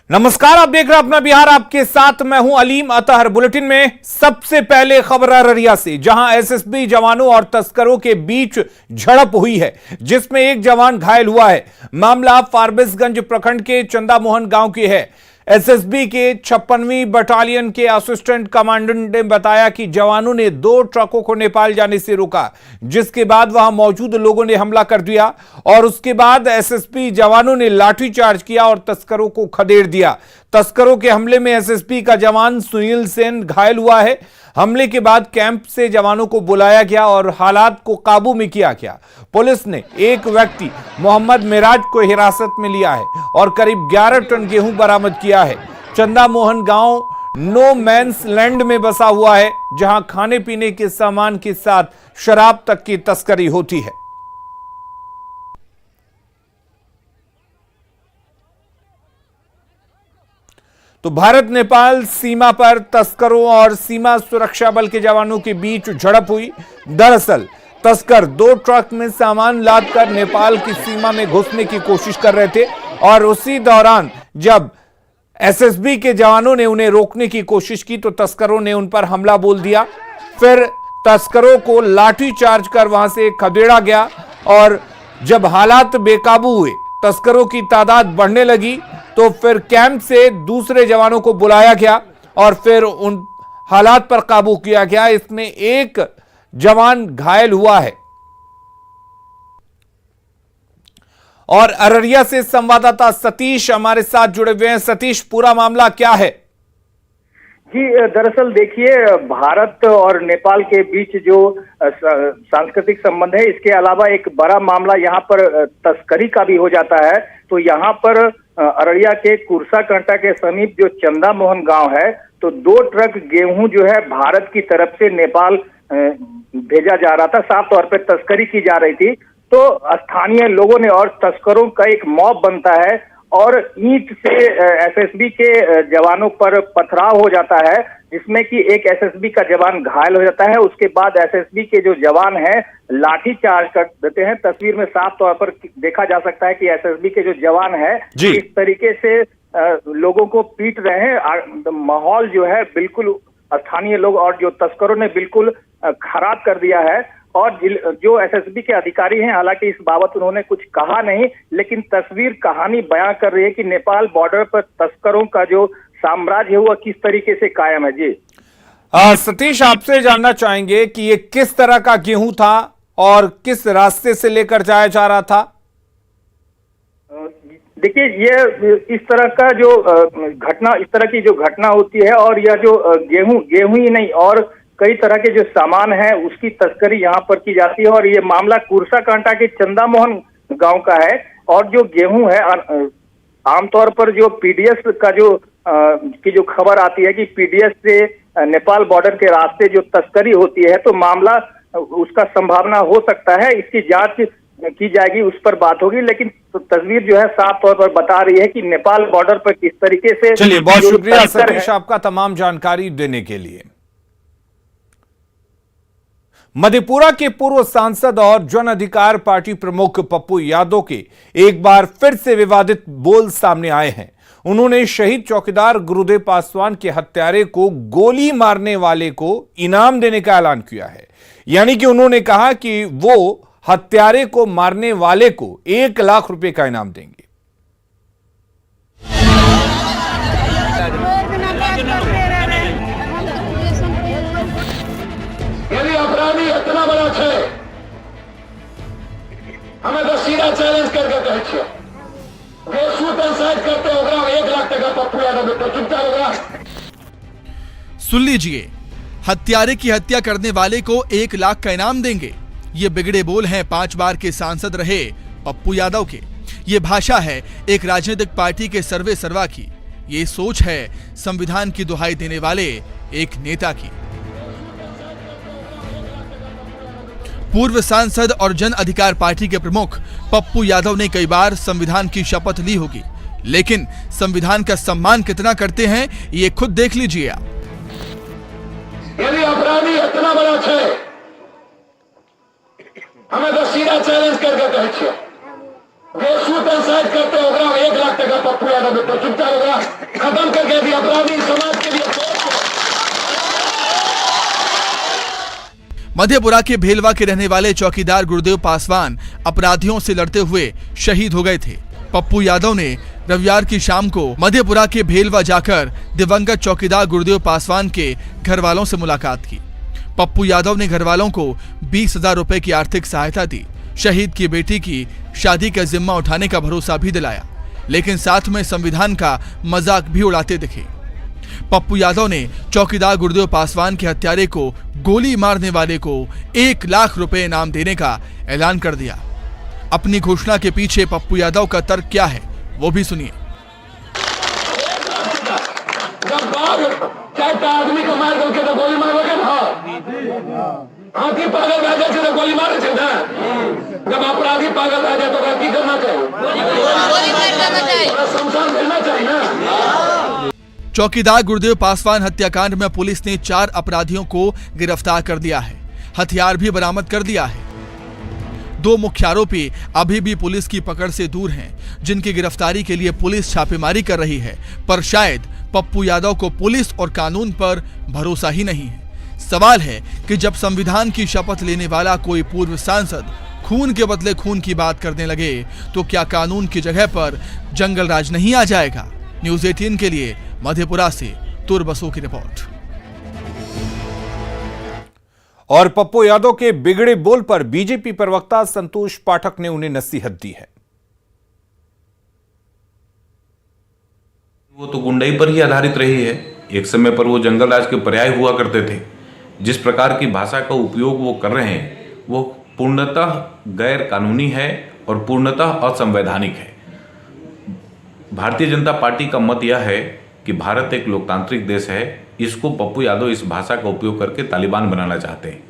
नमस्कार, आप देख रहे हैं अपना बिहार। आपके साथ मैं हूं अलीम अतहर। बुलेटिन में सबसे पहले खबर अररिया से, जहां एसएसबी जवानों और तस्करों के बीच झड़प हुई है, जिसमें एक जवान घायल हुआ है। मामला फारबिसगंज प्रखंड के चंदा मोहन गांव की है। एसएसबी के 56वीं बटालियन के असिस्टेंट कमांडेंट ने बताया कि जवानों ने 2 ट्रकों को नेपाल जाने से रोका, जिसके बाद वहां मौजूद लोगों ने हमला कर दिया और उसके बाद एसएसबी जवानों ने लाठीचार्ज किया और तस्करों को खदेड़ दिया। तस्करों के हमले में एसएसबी का जवान सुनील सेन घायल हुआ है। हमले के बाद कैंप से जवानों को बुलाया गया और हालात को काबू में किया गया। पुलिस ने एक व्यक्ति मोहम्मद मिराज को हिरासत में लिया है और करीब 11 टन गेहूं बरामद किया है। चंदा मोहन गांव नो मैंस लैंड में बसा हुआ है, जहां खाने पीने के सामान के साथ शराब तक की तस्करी होती है। तो भारत नेपाल सीमा पर तस्करों और सीमा सुरक्षा बल के जवानों के बीच झड़प हुई। दरअसल तस्कर 2 ट्रक में सामान लादकर नेपाल की सीमा में घुसने की कोशिश कर रहे थे और उसी दौरान जब एसएसबी के जवानों ने उन्हें रोकने की कोशिश की तो तस्करों ने उन पर हमला बोल दिया। फिर तस्करों को लाठीचार्ज कर वहां से खदेड़ा गया और जब हालात बेकाबू हुए, तस्करों की तादाद बढ़ने लगी, तो फिर कैंप से दूसरे जवानों को बुलाया गया और फिर उन हालात पर काबू किया गया। इसमें एक जवान घायल हुआ है। और अररिया से संवाददाता सतीश हमारे साथ जुड़े हुए हैं। सतीश, पूरा मामला क्या है? जी, दरअसल देखिए, भारत और नेपाल के बीच जो सांस्कृतिक संबंध है, इसके अलावा एक बड़ा मामला यहाँ पर तस्करी का भी हो जाता है। तो यहाँ पर अररिया के कुरसा कांटा के समीप जो चंदा मोहन गांव है, तो 2 ट्रक गेहूं जो है भारत की तरफ से नेपाल भेजा जा रहा था। साफ तौर पे तस्करी की जा रही थी। तो स्थानीय लोगों ने और तस्करों का एक मॉब बनता है और ईंट से एसएसबी के जवानों पर पथराव हो जाता है, जिसमें कि एक एसएसबी का जवान घायल हो जाता है। उसके बाद एसएसबी के जो जवान हैं लाठी चार्ज कर देते हैं। तस्वीर में साफ तौर पर देखा जा सकता है कि एसएसबी के जो जवान है इस तरीके से लोगों को पीट रहे हैं। माहौल जो है बिल्कुल स्थानीय लोग और जो तस्करों ने बिल्कुल खराब कर दिया है। और जो एसएसबी के अधिकारी हैं, हालांकि इस बाबत उन्होंने कुछ कहा नहीं, लेकिन तस्वीर कहानी बयां कर रही है कि नेपाल बॉर्डर पर तस्करों का जो साम्राज्य है वो किस तरीके से कायम है। जी सतीश, आपसे जानना चाहेंगे कि ये किस तरह का गेहूं था और किस रास्ते से लेकर जाया जा रहा था? देखिए, ये इस तरह का जो घटना, इस तरह की जो घटना होती है और यह जो गेहूं ही नहीं और कई तरह के जो सामान है उसकी तस्करी यहाँ पर की जाती है। और ये मामला कुरसा कांटा के चंदा मोहन गांव का है। और जो गेहूं है, आमतौर पर जो पीडीएस का जो खबर आती है कि पीडीएस से नेपाल बॉर्डर के रास्ते जो तस्करी होती है, तो मामला उसका संभावना हो सकता है। इसकी जांच की जाएगी, उस पर बात होगी। लेकिन तो तस्वीर जो है साफ तौर पर बता रही है कि नेपाल बॉर्डर पर किस तरीके से। चलिए, बहुत शुक्रिया सतीश आपका तमाम जानकारी देने के लिए। मधेपुरा के पूर्व सांसद और जन अधिकार पार्टी प्रमुख पप्पू यादव के एक बार फिर से विवादित बोल सामने आए हैं। उन्होंने शहीद चौकीदार गुरुदेव पासवान के हत्यारे को गोली मारने वाले को इनाम देने का ऐलान किया है। यानी कि उन्होंने कहा कि वो हत्यारे को मारने वाले को 1 लाख रुपए का इनाम देंगे। यदि अपराधी इतना बड़ा है, हमें तो सीधा चैलेंज करके कहे छे, जो शूट एंड साइड करते होगा 1 लाख टका पप्पू यादव तो चुपचाप होगा। सुन लीजिए, हत्यारे की हत्या करने वाले को 1 लाख का इनाम देंगे। ये बिगड़े बोल हैं 5 बार के सांसद रहे पप्पू यादव के। ये भाषा है एक राजनीतिक पार्टी के सर्वे सर्वा की। ये सोच है संविधान की दुहाई देने वाले एक नेता की। पूर्व सांसद और जन अधिकार पार्टी के प्रमुख पप्पू यादव ने कई बार संविधान की शपथ ली होगी, लेकिन संविधान का सम्मान कितना करते हैं ये खुद देख लीजिए आप। यदि अपराधी इतना बड़ा है, हमें तो सीधा चैलेंज करके कहे छे, जो शूट एंड साइड करते होगा 1 लाख टका पप्पू यादव बेटा चुपचाप होगा, खत्म करके भी अपराधी समाज के लिए। मधेपुरा के भेलवा के रहने वाले चौकीदार गुरुदेव पासवान अपराधियों से लड़ते हुए शहीद हो गए थे। पप्पू यादव ने रविवार की शाम को मधेपुरा के भेलवा जाकर दिवंगत चौकीदार गुरुदेव पासवान के घर वालों से मुलाकात की। पप्पू यादव ने घर वालों को 20,000 रुपए की आर्थिक सहायता दी। शहीद की बेटी की शादी का जिम्मा उठाने का भरोसा भी दिलाया, लेकिन साथ में संविधान का मजाक भी उड़ाते दिखे। पप्पू यादव ने चौकीदार गुरुदेव पासवान के हत्यारे को गोली मारने वाले को 1 लाख रुपए इनाम देने का ऐलान कर दिया। अपनी घोषणा के पीछे पप्पू यादव का तर्क क्या है, वो भी सुनिए। आदमी को मार करके तो गोली मारोगे ना, हाथी पागल राजा से तो गोली मारे थे ना। जब अपराधी पागल राजा तो क्या करना चाहिए, शमशान भेजना चाहिए ना। चौकीदार गुरुदेव पासवान हत्याकांड में पुलिस ने 4 अपराधियों को गिरफ्तार कर दिया है। हथियार भी बरामद कर दिया है। 2 मुख्य आरोपी अभी भी पुलिस की पकड़ से दूर हैं, जिनकी गिरफ्तारी के लिए पुलिस छापेमारी कर रही है। पर शायद पप्पू यादव को पुलिस और कानून पर भरोसा ही नहीं है। सवाल है कि जब संविधान की शपथ लेने वाला कोई पूर्व सांसद खून के बदले खून की बात करने लगे, तो क्या कानून की जगह पर जंगल राज नहीं आ जाएगा? न्यूज़ 18 के लिए मधेपुरा से तुर बसु की रिपोर्ट। और पप्पू यादव के बिगड़े बोल पर बीजेपी प्रवक्ता संतोष पाठक ने उन्हें नसीहत दी है। वो तो गुंडाई पर ही आधारित रही है। एक समय पर वो जंगल राज के पर्याय हुआ करते थे। जिस प्रकार की भाषा का उपयोग वो कर रहे हैं, वो पूर्णतः गैर कानूनी है और पूर्णतः असंवैधानिक है। भारतीय जनता पार्टी का मत यह है कि भारत एक लोकतांत्रिक देश है। इसको पप्पू यादव इस भाषा का उपयोग करके तालिबान बनाना चाहते हैं।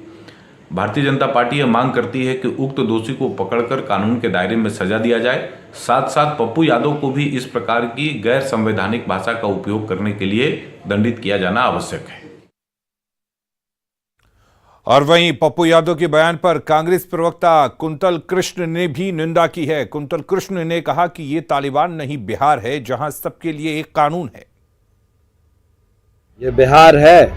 भारतीय जनता पार्टी यह मांग करती है कि उक्त दोषी को पकड़कर कानून के दायरे में सजा दिया जाए। साथ साथ पप्पू यादव को भी इस प्रकार की गैर संवैधानिक भाषा का उपयोग करने के लिए दंडित किया जाना आवश्यक है। और वहीं पप्पू यादव के बयान पर कांग्रेस प्रवक्ता कुंतल कृष्ण ने भी निंदा की है। कुंतल कृष्ण ने कहा कि यह तालिबान नहीं, बिहार है, जहां सबके लिए एक कानून है। ये बिहार है,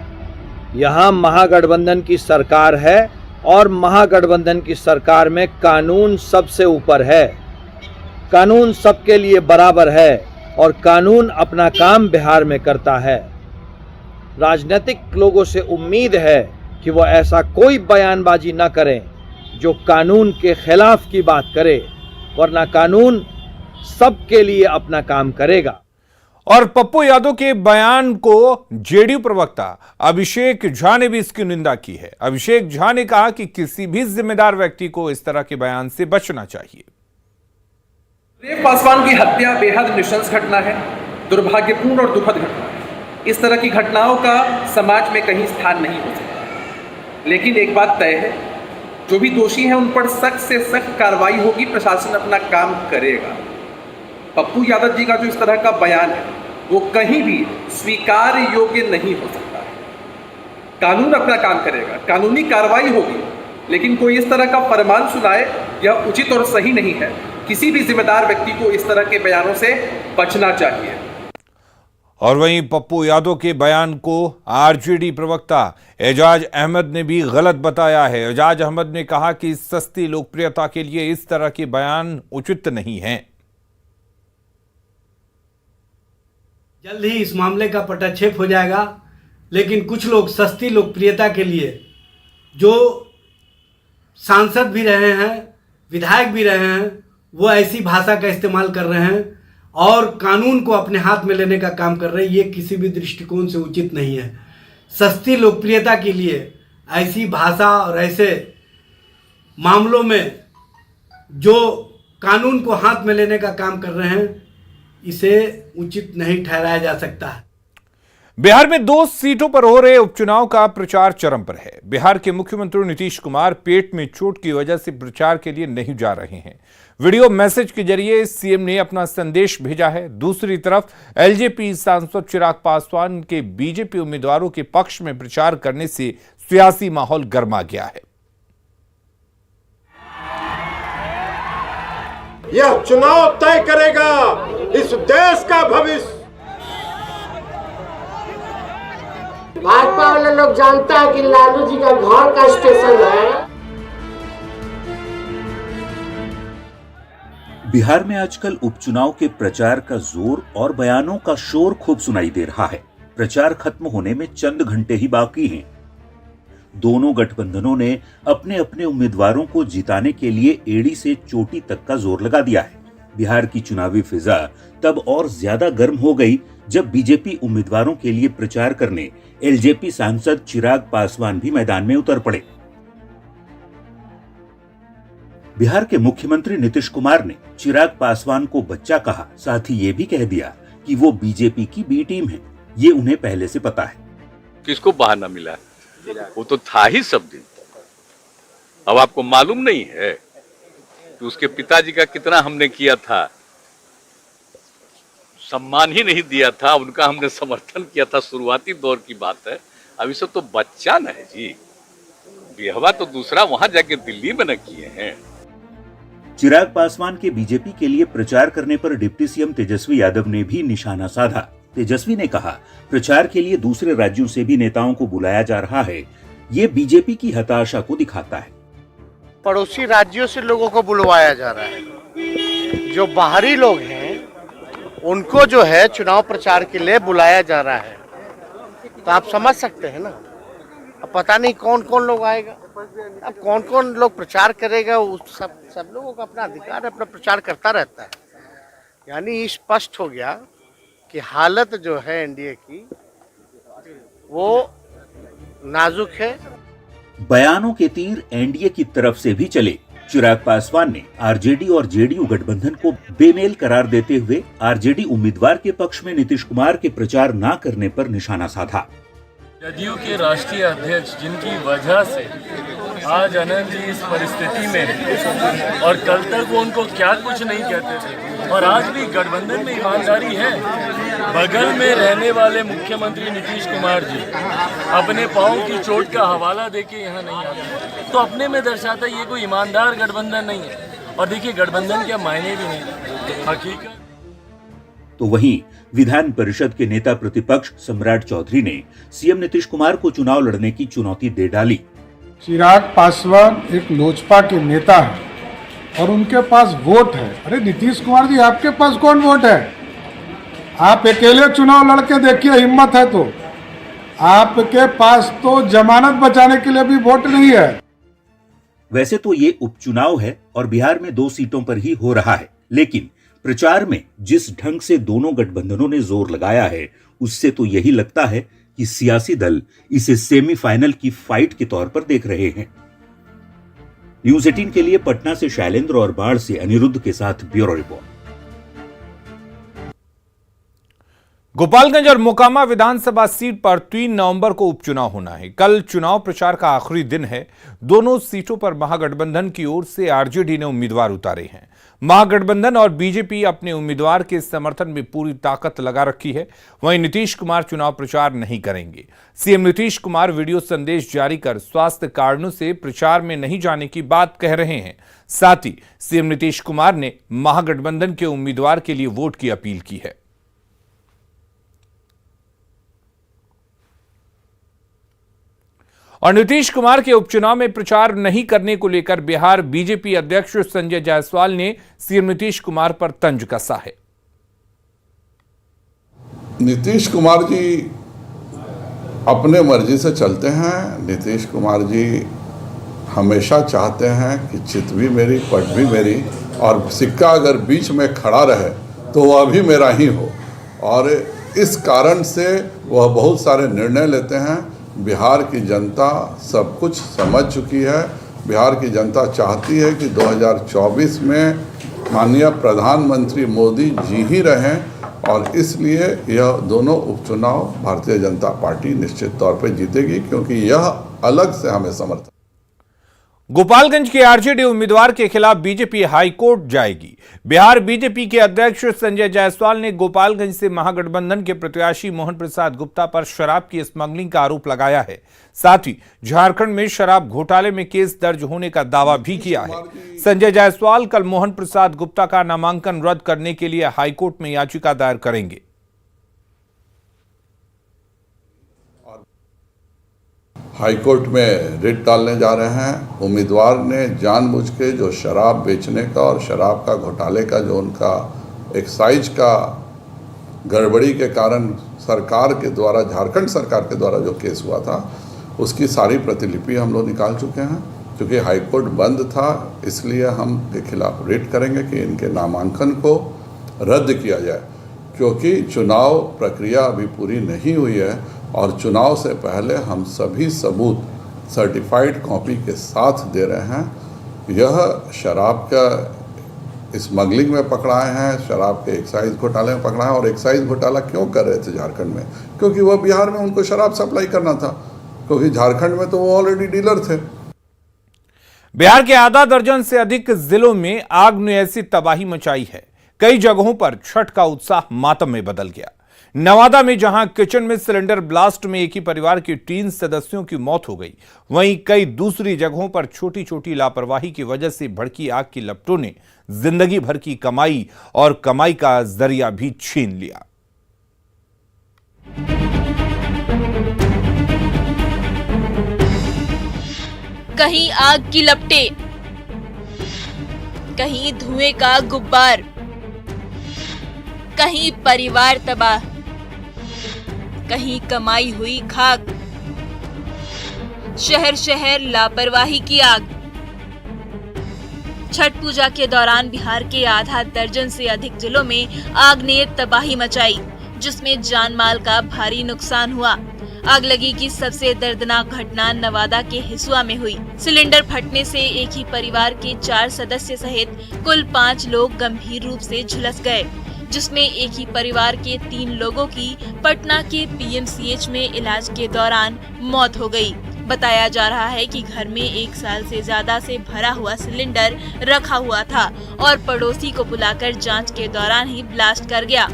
यहां महागठबंधन की सरकार है और महागठबंधन की सरकार में कानून सबसे ऊपर है। कानून सबके लिए बराबर है और कानून अपना काम बिहार में करता है। राजनीतिक लोगों से उम्मीद है कि वो ऐसा कोई बयानबाजी न करें जो कानून के खिलाफ की बात करे, वरना कानून सबके लिए अपना काम करेगा। और पप्पू यादव के बयान को जेडीयू प्रवक्ता अभिषेक झा ने भी इसकी निंदा की है। अभिषेक झा ने कहा कि किसी भी जिम्मेदार व्यक्ति को इस तरह के बयान से बचना चाहिए। गुरुदेव पासवान की हत्या बेहद नृशंस घटना है, दुर्भाग्यपूर्ण और दुखद घटना है। इस तरह की घटनाओं का समाज में कहीं स्थान नहीं हो सकता। लेकिन एक बात तय है, जो भी दोषी हैं उन पर सख्त से सख्त कार्रवाई होगी, प्रशासन अपना काम करेगा। पप्पू यादव जी का जो इस तरह का बयान है वो कहीं भी स्वीकार योग्य नहीं हो सकता। कानून अपना काम करेगा, कानूनी कार्रवाई होगी, लेकिन कोई इस तरह का फरमान सुनाए यह उचित और सही नहीं है। किसी भी जिम्मेदार व्यक्ति को इस तरह के बयानों से बचना चाहिए। और वहीं पप्पू यादव के बयान को आरजेडी प्रवक्ता एजाज अहमद ने भी गलत बताया है। एजाज अहमद ने कहा कि सस्ती लोकप्रियता के लिए इस तरह के बयान उचित नहीं हैं। जल्द ही इस मामले का पटाक्षेप हो जाएगा, लेकिन कुछ लोग सस्ती लोकप्रियता के लिए, जो सांसद भी रहे हैं, विधायक भी रहे हैं, वो ऐसी भाषा का इस्तेमाल कर रहे हैं और कानून को अपने हाथ में लेने का काम कर रहे हैं। ये किसी भी दृष्टिकोण से उचित नहीं है। सस्ती लोकप्रियता के लिए ऐसी भाषा और ऐसे मामलों में जो कानून को हाथ में लेने का काम कर रहे हैं, इसे उचित नहीं ठहराया जा सकता है। बिहार में 2 सीटों पर हो रहे उपचुनाव का प्रचार चरम पर है। बिहार के मुख्यमंत्री नीतीश कुमार पेट में चोट की वजह से प्रचार के लिए नहीं जा रहे हैं। वीडियो मैसेज के जरिए सीएम ने अपना संदेश भेजा है। दूसरी तरफ एलजेपी सांसद चिराग पासवान के बीजेपी उम्मीदवारों के पक्ष में प्रचार करने से सियासी माहौल गर्मा गया है। यह चुनाव तय करेगा इस देश का भविष्य। भाजपा वाले लोग जानता है कि लालू जी का घर का स्टेशन है। बिहार में आजकल उपचुनाव के प्रचार का जोर और बयानों का शोर खूब सुनाई दे रहा है। प्रचार खत्म होने में चंद घंटे ही बाकी हैं। दोनों गठबंधनों ने अपने अपने उम्मीदवारों को जिताने के लिए एड़ी से चोटी तक का जोर लगा दिया है। बिहार की चुनावी फिजा तब और ज्यादा गर्म हो गई जब बीजेपी उम्मीदवारों के लिए प्रचार करने एलजेपी सांसद चिराग पासवान भी मैदान में उतर पड़े। बिहार के मुख्यमंत्री नीतीश कुमार ने चिराग पासवान को बच्चा कहा, साथ ही ये भी कह दिया कि वो बीजेपी की बी टीम है। ये उन्हें पहले से पता है। किसको बहाना मिला? वो तो था ही सब दिन। अब आपको मालूम नहीं है कि उसके पिताजी का कितना हमने किया था, सम्मान ही नहीं दिया था, उनका हमने समर्थन किया था। शुरुआती दौर की बात है। अभी सब तो बच्चा न है जी। बिहवा तो दूसरा वहां जाके दिल्ली में न किए हैं। चिराग पासवान के बीजेपी के लिए प्रचार करने पर डिप्टी सीएम तेजस्वी यादव ने भी निशाना साधा। तेजस्वी ने कहा, प्रचार के लिए दूसरे राज्यों से भी नेताओं को बुलाया जा रहा है। ये बीजेपी की हताशा को दिखाता है। पड़ोसी राज्यों से लोगों को बुलवाया जा रहा है। जो बाहरी लोग हैं उनको जो है चुनाव प्रचार के लिए बुलाया जा रहा है। तो आप समझ सकते हैं ना, अब पता नहीं कौन कौन लोग आएगा, अब कौन कौन लोग प्रचार करेगा। उस सब लोगों का अपना अधिकार है, अपना प्रचार करता रहता है। यानी स्पष्ट हो गया कि हालत जो है एनडीए की वो नाजुक है। बयानों के तीर एनडीए की तरफ से भी चले। चिराग पासवान ने आरजेडी और जेडीयू गठबंधन को बेमेल करार देते हुए आरजेडी उम्मीदवार के पक्ष में नीतीश कुमार के प्रचार न करने पर निशाना साधा। जदयू के राष्ट्रीय अध्यक्ष जिनकी वजह से आज आनंद जी इस परिस्थिति में, और कल तक वो उनको क्या कुछ नहीं कहते थे, और आज भी गठबंधन में ईमानदारी है। बगल में रहने वाले मुख्यमंत्री नीतीश कुमार जी अपने पाँव की चोट का हवाला देके यहाँ नहीं आते, तो अपने में दर्शाता ये कोई ईमानदार गठबंधन नहीं है। और देखिए गठबंधन क्या मायने भी नहीं हकीकत। तो वहीं विधान परिषद के नेता प्रतिपक्ष सम्राट चौधरी ने सीएम नीतीश कुमार को चुनाव लड़ने की चुनौती दे डाली। चिराग पासवान एक लोजपा के नेता है और उनके पास वोट है। अरे नीतीश कुमार जी, आपके पास कौन वोट है? आप अकेले चुनाव लड़के देखिए, हिम्मत है तो। आपके पास तो जमानत बचाने के लिए भी वोट नहीं है। वैसे तो ये उपचुनाव है और बिहार में 2 सीटों पर ही हो रहा है, लेकिन प्रचार में जिस ढंग से दोनों गठबंधनों ने जोर लगाया है, उससे तो यही लगता है कि सियासी दल इसे सेमीफाइनल की फाइट के तौर पर देख रहे हैं। न्यूज़ 18 के लिए पटना से शैलेंद्र और बाढ़ से अनिरुद्ध के साथ ब्यूरो रिपोर्ट। गोपालगंज और मोकामा विधानसभा सीट पर 3 नवंबर को उपचुनाव होना है। कल चुनाव प्रचार का आखिरी दिन है। दोनों सीटों पर महागठबंधन की ओर से आरजेडी ने उम्मीदवार उतारे हैं। महागठबंधन और बीजेपी अपने उम्मीदवार के समर्थन में पूरी ताकत लगा रखी है। वहीं नीतीश कुमार चुनाव प्रचार नहीं करेंगे। सीएम नीतीश कुमार वीडियो संदेश जारी कर स्वास्थ्य कारणों से प्रचार में नहीं जाने की बात कह रहे हैं। साथ ही सीएम नीतीश कुमार ने महागठबंधन के उम्मीदवार के लिए वोट की अपील की है। और नीतीश कुमार के उपचुनाव में प्रचार नहीं करने को लेकर बिहार बीजेपी अध्यक्ष संजय जायसवाल ने सीएम नीतीश कुमार पर तंज कसा है। नीतीश कुमार जी अपने मर्जी से चलते हैं। नीतीश कुमार जी हमेशा चाहते हैं कि चित भी मेरी, पट भी मेरी, और सिक्का अगर बीच में खड़ा रहे तो वह भी मेरा ही हो। और इस कारण से वह बहुत सारे निर्णय लेते हैं। बिहार की जनता सब कुछ समझ चुकी है। बिहार की जनता चाहती है कि 2024 में माननीय प्रधानमंत्री मोदी जी ही रहें, और इसलिए यह दोनों उपचुनाव भारतीय जनता पार्टी निश्चित तौर पर जीतेगी, क्योंकि यह अलग से हमें समर्थन। गोपालगंज के आरजेडी उम्मीदवार के खिलाफ बीजेपी हाई कोर्ट जाएगी। बिहार बीजेपी के अध्यक्ष संजय जायसवाल ने गोपालगंज से महागठबंधन के प्रत्याशी मोहन प्रसाद गुप्ता पर शराब की स्मगलिंग का आरोप लगाया है। साथ ही झारखंड में शराब घोटाले में केस दर्ज होने का दावा भी किया है। संजय जायसवाल कल मोहन प्रसाद गुप्ता का नामांकन रद्द करने के लिए हाईकोर्ट में याचिका दायर करेंगे। हाईकोर्ट में रिट डालने जा रहे हैं। उम्मीदवार ने जानबूझ के जो शराब बेचने का और शराब का घोटाले का जो उनका एक्साइज का गड़बड़ी के कारण सरकार के द्वारा, झारखंड सरकार के द्वारा जो केस हुआ था, उसकी सारी प्रतिलिपि हम लोग निकाल चुके हैं। क्योंकि हाईकोर्ट बंद था, इसलिए हम के खिलाफ रिट करेंगे कि इनके नामांकन को रद्द किया जाए। क्योंकि चुनाव प्रक्रिया अभी पूरी नहीं हुई है और चुनाव से पहले हम सभी सबूत सर्टिफाइड कॉपी के साथ दे रहे हैं। यह शराब का स्मगलिंग में पकड़ाए हैं, शराब के एक्साइज घोटाले में पकड़ाए हैं। और एक्साइज घोटाला क्यों कर रहे थे झारखंड में? क्योंकि वह बिहार में उनको शराब सप्लाई करना था, क्योंकि झारखंड में तो वो ऑलरेडी डीलर थे। बिहार के आधा दर्जन से अधिक जिलों में आग ने ऐसी तबाही मचाई है, कई जगहों पर छठ का उत्साह मातम में बदल गया। नवादा में जहां किचन में सिलेंडर ब्लास्ट में एक ही परिवार के 3 सदस्यों की मौत हो गई, वहीं कई दूसरी जगहों पर छोटी छोटी लापरवाही की वजह से भड़की आग की लपटों ने जिंदगी भर की कमाई और कमाई का जरिया भी छीन लिया। कहीं आग की लपटें, कहीं धुएं का गुब्बार, कहीं परिवार तबाह, कहीं कमाई हुई खाक। शहर शहर लापरवाही की आग। छठ पूजा के दौरान बिहार के आधा दर्जन से अधिक जिलों में आग ने तबाही मचाई, जिसमें जान माल का भारी नुकसान हुआ। आगलगी की सबसे दर्दनाक घटना नवादा के हिसुआ में हुई। सिलेंडर फटने से एक ही परिवार के 4 सदस्य सहित कुल 5 लोग गंभीर रूप से झुलस गए, जिसमें एक ही परिवार के 3 लोगों की पटना के पीएमसीएच में इलाज के दौरान मौत हो गई। बताया जा रहा है कि घर में 1 साल से ज्यादा से भरा हुआ सिलेंडर रखा हुआ था और पड़ोसी को बुलाकर जांच के दौरान ही ब्लास्ट कर गया।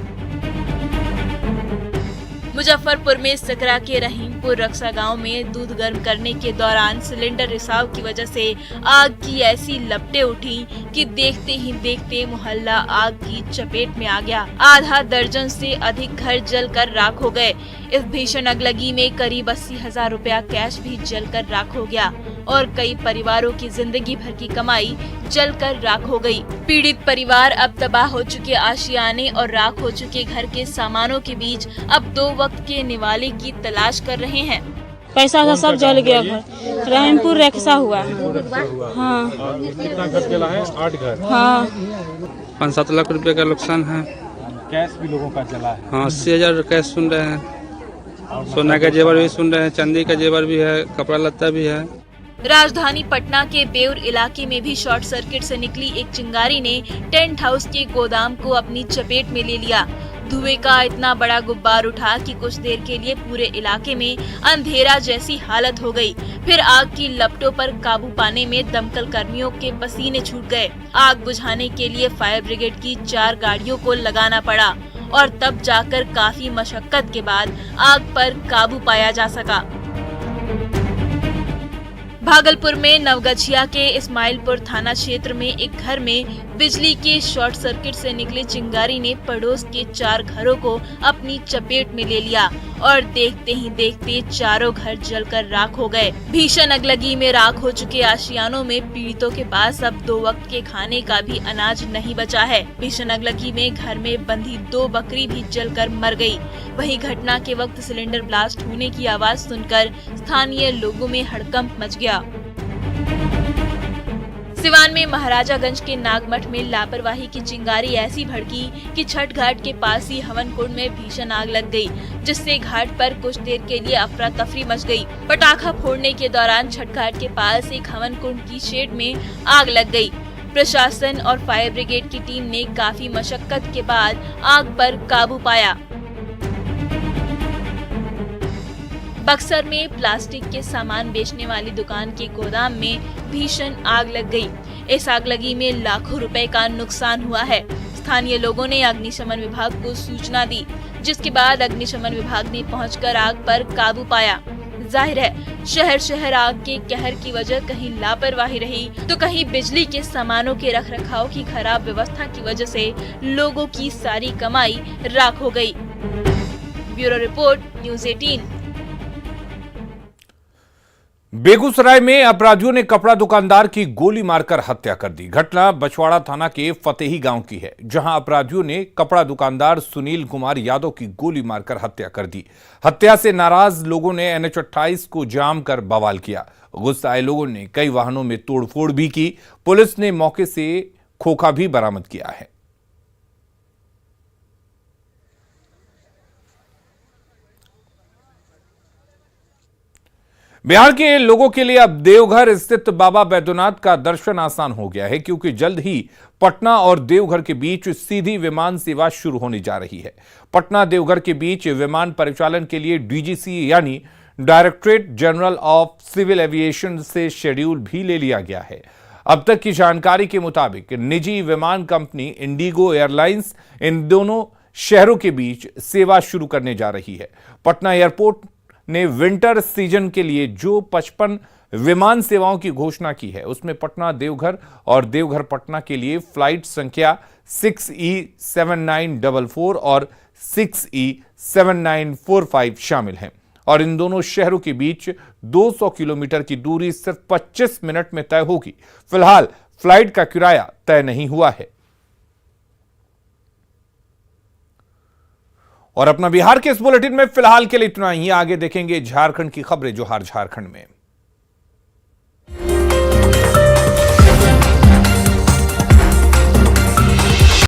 मुजफ्फरपुर में सकरा के रहीमपुर रक्षा गांव में दूध गर्म करने के दौरान सिलेंडर रिसाव की वजह से आग की ऐसी लपटें उठी कि देखते ही देखते मोहल्ला आग की चपेट में आ गया। आधा दर्जन से अधिक घर जलकर राख हो गए। इस भीषण अगलगी में करीब 80,000 रुपया कैश भी जलकर राख हो गया और कई परिवारों की जिंदगी भर की कमाई जलकर राख हो गई। पीड़ित परिवार अब तबाह हो चुके आशियाने और राख हो चुके घर के सामानों के बीच अब 2 वक्त के निवाले की तलाश कर रहे हैं। पैसा का सब जल गया। घर रहीमपुर रक्षा हुआ। हाँ। कितना घर जला है? 8 घर। हाँ। 5-7 लाख रुपए का नुकसान है। कैश भी लोगों का जला है। हाँ, 80,000 कैश सुन रहे हैं। सोना का जेवर भी सुन रहे हैं, चांदी का जेवर भी है, कपड़ा लत्ता भी है। राजधानी पटना के बेउर इलाके में भी शॉर्ट सर्किट से निकली एक चिंगारी ने टेंट हाउस के गोदाम को अपनी चपेट में ले लिया। धुएं का इतना बड़ा गुब्बार उठा कि कुछ देर के लिए पूरे इलाके में अंधेरा जैसी हालत हो गई। फिर आग की लपटों पर काबू पाने में दमकल कर्मियों के पसीने छूट गए। आग बुझाने के लिए फायर ब्रिगेड की 4 गाड़ियों को लगाना पड़ा और तब जाकर काफी मशक्कत के बाद आग पर काबू पाया जा सका। भागलपुर में नवगछिया के इस्माइलपुर थाना क्षेत्र में एक घर में बिजली के शॉर्ट सर्किट से निकली चिंगारी ने पड़ोस के 4 घरों को अपनी चपेट में ले लिया और देखते ही देखते चारों घर जलकर राख हो गए। भीषण अगलगी में राख हो चुके आशियानों में पीड़ितों के पास अब 2 वक्त के खाने का भी अनाज नहीं बचा है। भीषण अगलगी में घर में बंधी 2 बकरी भी जलकर मर गई। वहीं घटना के वक्त सिलेंडर ब्लास्ट होने की आवाज सुनकर स्थानीय लोगों में हड़कंप मच गया। सिवान में महाराजागंज के नागमठ में लापरवाही की चिंगारी ऐसी भड़की कि छठ घाट के पास ही हवन कुंड में भीषण आग लग गई, जिससे घाट पर कुछ देर के लिए अफरा तफरी मच गई। पटाखा फोड़ने के दौरान छठ घाट के पास एक हवन कुंड की शेड में आग लग गई। प्रशासन और फायर ब्रिगेड की टीम ने काफी मशक्कत के बाद आग पर काबू पाया। बक्सर में प्लास्टिक के सामान बेचने वाली दुकान के गोदाम में भीषण आग लग गई। इस आगलगी में लाखों रुपए का नुकसान हुआ है। स्थानीय लोगों ने अग्निशमन विभाग को सूचना दी, जिसके बाद अग्निशमन विभाग ने पहुंचकर आग पर काबू पाया। जाहिर है शहर शहर आग के कहर की वजह कहीं लापरवाही रही तो कहीं बिजली के सामानों के रखरखाव की खराब व्यवस्था की वजह से लोगों की सारी कमाई राख हो गई। Bureau report, news 18। बेगूसराय में अपराधियों ने कपड़ा दुकानदार की गोली मारकर हत्या कर दी। घटना बछवाड़ा थाना के फतेही गांव की है, जहां अपराधियों ने कपड़ा दुकानदार सुनील कुमार यादव की गोली मारकर हत्या कर दी। हत्या से नाराज लोगों ने NH 28 को जाम कर बवाल किया। गुस्से आए लोगों ने कई वाहनों में तोड़फोड़ भी की। पुलिस ने मौके से खोखा भी बरामद किया है। बिहार के लोगों के लिए अब देवघर स्थित बाबा बैद्यनाथ का दर्शन आसान हो गया है, क्योंकि जल्द ही पटना और देवघर के बीच सीधी विमान सेवा शुरू होने जा रही है। पटना देवघर के बीच विमान परिचालन के लिए DGC यानी directorate general of civil aviation से शेड्यूल भी ले लिया गया है। अब तक की जानकारी के मुताबिक निजी विमान कंपनी इंडिगो एयरलाइंस इन दोनों शहरों के बीच सेवा शुरू करने जा रही है। पटना एयरपोर्ट ने विंटर सीजन के लिए जो 55 विमान सेवाओं की घोषणा की है, उसमें पटना देवघर और देवघर पटना के लिए फ्लाइट संख्या 6E7944 और 6E7945 शामिल हैं और इन दोनों शहरों के बीच 200 किलोमीटर की दूरी सिर्फ 25 मिनट में तय होगी। फिलहाल फ्लाइट का किराया तय नहीं हुआ है। और अपना बिहार के इस बुलेटिन में फिलहाल के लिए इतना ही। आगे देखेंगे झारखंड की खबरें जोहार झारखंड में।